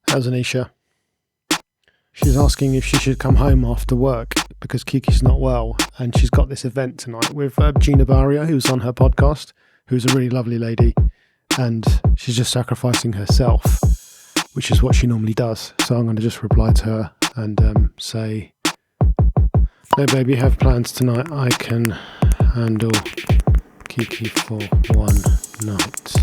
How's Anisha? She's asking if she should come home after work because Kiki's not well, and she's got this event tonight with Gina Barrio, who's on her podcast, who's a really lovely lady, and she's just sacrificing herself, which is what she normally does. So I'm going to just reply to her and say, no baby, have plans tonight. I can handle Kiki for one night.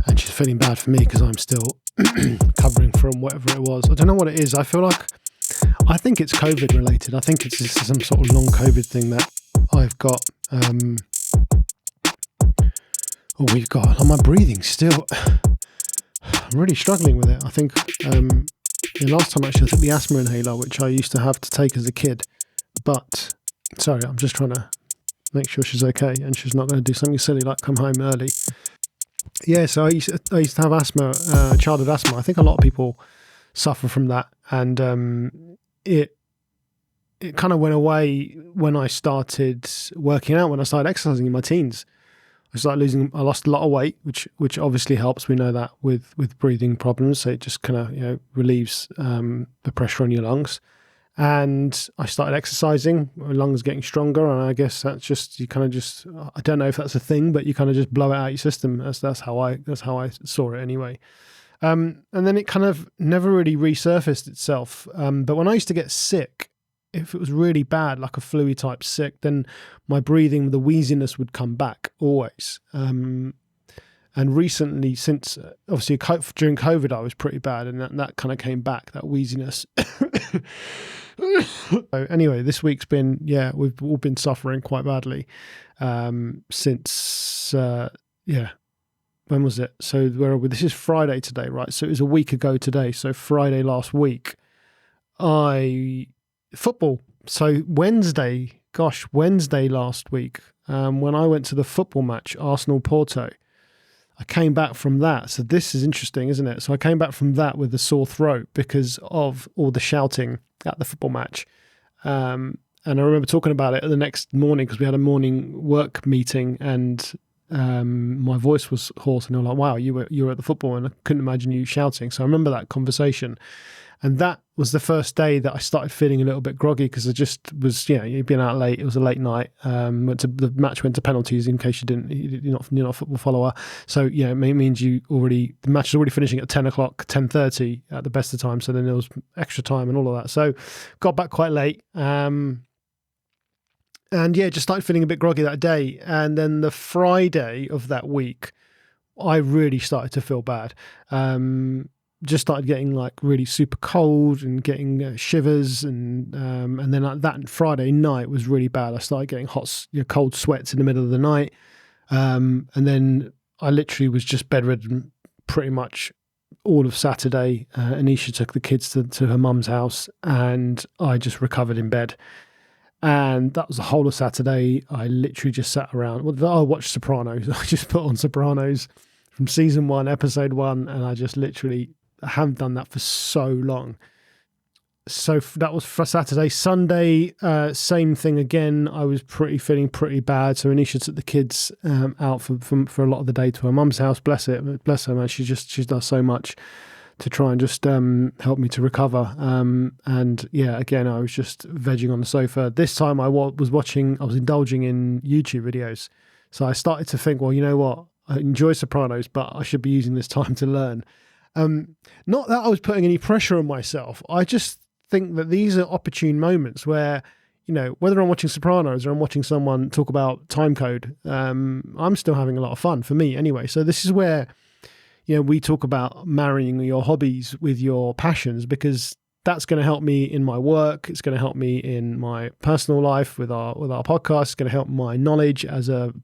And she's feeling bad for me because I'm still covering from whatever it was. I don't know what it is. I think it's COVID related. I think it's just some sort of long COVID thing that I've got. We've got. My breathing still. I'm really struggling with it. I think the last time actually I took the asthma inhaler, which I used to have to take as a kid. But sorry, I'm just trying to make sure she's okay and she's not going to do something silly like come home early. Yeah, so I used to have asthma, childhood asthma. I think a lot of people suffer from that, and it kind of went away when I started working out, when I started exercising in my teens. I lost a lot of weight, which obviously helps. We know that with breathing problems, so it just kind of relieves the pressure on your lungs. And I started exercising, my lungs getting stronger, and I guess that's just I don't know if that's a thing, but you kind of just blow it out your system. That's how I saw it anyway. And then it kind of never really resurfaced itself. But when I used to get sick, if it was really bad, like a flu type sick, then my breathing, the wheeziness would come back always. And recently, since obviously during COVID, I was pretty bad, and that kind of came back, that wheeziness. So anyway, this week's been, we've all been suffering quite badly since, when was it? So where are we? This is Friday today, right? So it was a week ago today. So Friday last week, football. So Wednesday last week, when I went to the football match, Arsenal-Porto, I came back from that. So this is interesting, isn't it? So I came back from that with a sore throat because of all the shouting at the football match. And I remember talking about it the next morning because we had a morning work meeting, and my voice was hoarse, and they were like, wow, you were at the football, and I couldn't imagine you shouting. So I remember that conversation. And that was the first day that I started feeling a little bit groggy because I just was, you'd been out late. It was a late night. The match went to penalties, in case you're not a football follower. So, it means the match is already finishing at 10 o'clock, 10:30 at the best of times. So then there was extra time and all of that. So got back quite late. And just started feeling a bit groggy that day. And then the Friday of that week, I really started to feel bad. Just started getting like really super cold and getting shivers, and then that Friday night was really bad. I started getting cold sweats in the middle of the night, and then I literally was just bedridden pretty much all of Saturday. Anisha took the kids to her mum's house, and I just recovered in bed. And that was the whole of Saturday. I literally just sat around. I watched Sopranos. I just put on Sopranos from season 1, episode 1, and I just literally. I haven't done that for so long. So that was for Saturday. Sunday, same thing again. I was feeling pretty bad. So Anisha took the kids out for a lot of the day to her mum's house. Bless her, man. She does so much to try and just help me to recover. Again, I was just vegging on the sofa. This time I was indulging in YouTube videos. So I started to think, well, you know what? I enjoy Sopranos, but I should be using this time to learn. Not that I was putting any pressure on myself. I just think that these are opportune moments where, whether I'm watching Sopranos or I'm watching someone talk about time code, I'm still having a lot of fun, for me anyway. So this is where, we talk about marrying your hobbies with your passions, because that's going to help me in my work. It's going to help me in my personal life with our podcast. It's going to help my knowledge as a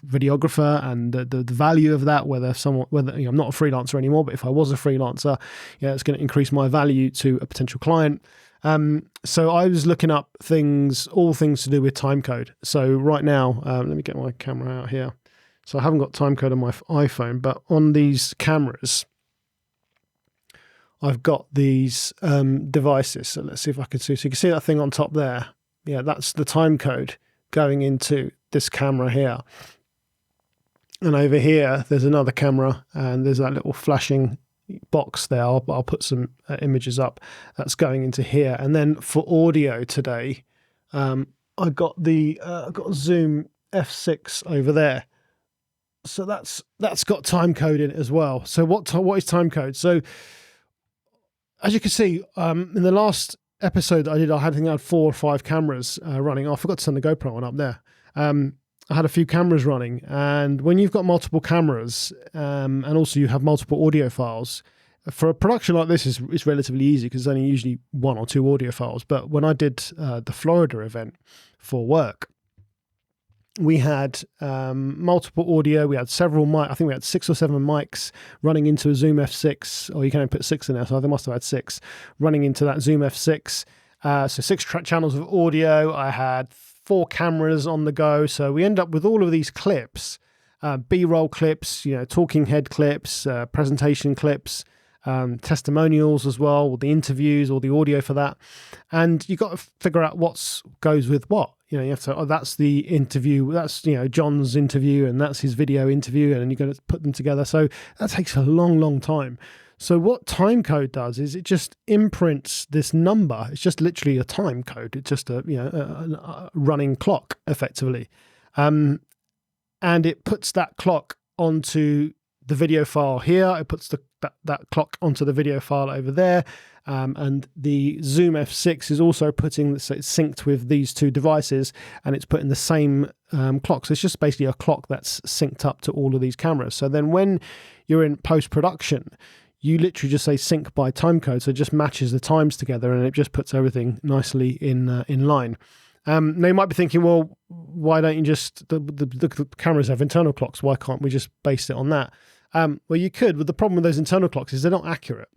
videographer and the value of that. Whether I'm not a freelancer anymore, but if I was a freelancer, it's going to increase my value to a potential client. So I was looking up all things to do with time code. So right now, let me get my camera out here. So I haven't got time code on my iPhone, but on these cameras, I've got these devices. So let's see if I can see. So you can see that thing on top there. Yeah, that's the time code going into this camera here. And over here, there's another camera, and there's that little flashing box there. I'll put some images up. That's going into here. And then for audio today, I got Zoom F6 over there. So that's got time code in it as well. So what is time code? So as you can see, in the last episode that I had 4 or 5 cameras running. I forgot to turn the GoPro one up there. I had a few cameras running, and when you've got multiple cameras, and also you have multiple audio files, for a production like this, it's relatively easy because there's only usually 1 or 2 audio files. But when I did the Florida event for work, we had multiple audio. We had several mics. I think we had 6 or 7 mics running into a Zoom F6, or you can only put 6 in there, so they must have had 6 running into that Zoom F6. So 6 channels of audio. I had 4 cameras on the go. So we end up with all of these clips, B-roll clips, talking head clips, presentation clips, testimonials as well, or the interviews or the audio for that. And you've got to figure out what goes with what. You have to, that's the interview, that's, John's interview, and that's his video interview, and then you've got to put them together. So that takes a long, long time. So what time code does is it just imprints this number. It's just literally a time code. It's just a running clock, effectively. And it puts that clock onto the video file here. It puts that clock onto the video file over there. And the Zoom F6 is also putting, so it's synced with these 2 devices, and it's putting the same clock. So it's just basically a clock that's synced up to all of these cameras. So then when you're in post-production, you literally just say sync by time code. So it just matches the times together, and it just puts everything nicely in line. Now you might be thinking, well, why don't you just, the cameras have internal clocks, why can't we just base it on that? Well, you could, but the problem with those internal clocks is they're not accurate.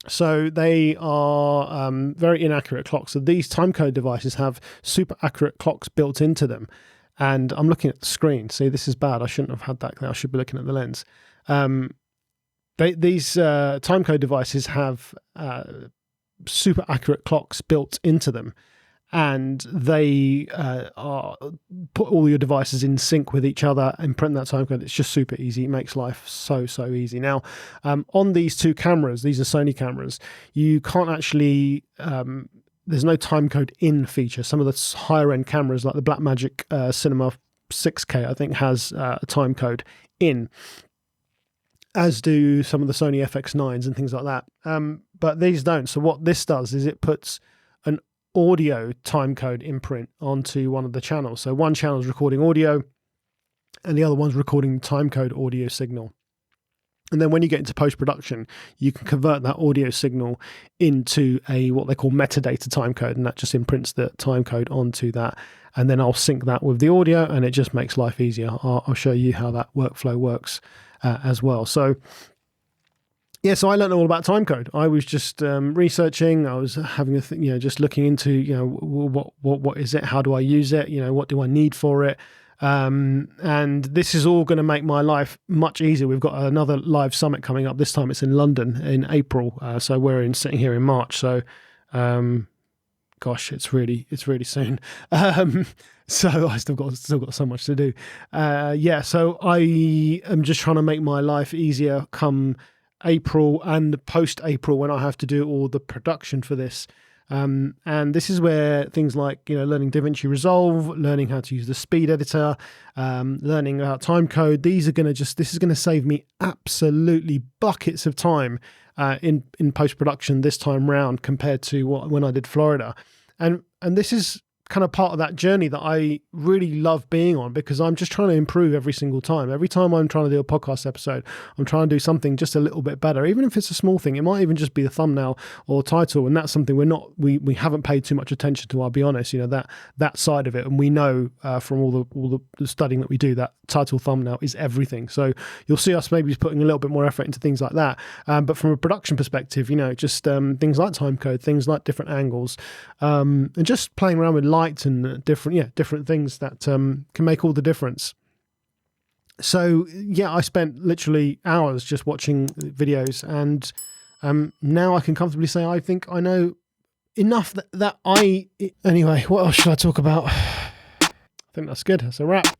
So they are very inaccurate clocks. So these timecode devices have super accurate clocks built into them. And I'm looking at the screen. See, this is bad. I shouldn't have had that. I should be looking at the lens. These timecode devices have super accurate clocks built into them. And they put all your devices in sync with each other and print that time code. It's just super easy. It makes life so easy. Now, on these 2 cameras, these are Sony cameras, you can't actually, there's no time code in feature. Some of the higher end cameras, like the Blackmagic Cinema 6K, I think has a time code in, as do some of the Sony FX9s and things like that. But these don't. So what this does is it puts an audio timecode imprint onto one of the channels. So one channel is recording audio and the other one's recording timecode audio signal. And then when you get into post-production, you can convert that audio signal into what they call metadata timecode, and that just imprints the timecode onto that. And then I'll sync that with the audio, and it just makes life easier. I'll show you how that workflow works as well. So yeah, so I learned all about timecode. I was just researching. I was having just looking into, what is it? How do I use it? What do I need for it? And this is all going to make my life much easier. We've got another live summit coming up. This time it's in London in April. So we're sitting here in March. So, gosh, it's really soon. So I still got so much to do. So I am just trying to make my life easier come April and post-April when I have to do all the production for this. And this is where things like, learning DaVinci Resolve, learning how to use the speed editor, learning about timecode, this is going to save me absolutely buckets of time in post-production this time round compared to when I did Florida. And this is kind of part of that journey that I really love being on, because I'm just trying to improve every single time. Every time I'm trying to do a podcast episode, I'm trying to do something just a little bit better, even if it's a small thing. It might even just be the thumbnail or title, and that's something we haven't paid too much attention to, I'll be honest, that side of it. And we know from all the studying that we do that title, thumbnail is everything. So you'll see us maybe putting a little bit more effort into things like that. But from a production perspective, just things like timecode, things like different angles, and just playing around with light and different things that can make all the difference. So I spent literally hours just watching videos, and now I can comfortably say I think I know enough anyway, what else should I talk about? I think that's good. That's a wrap.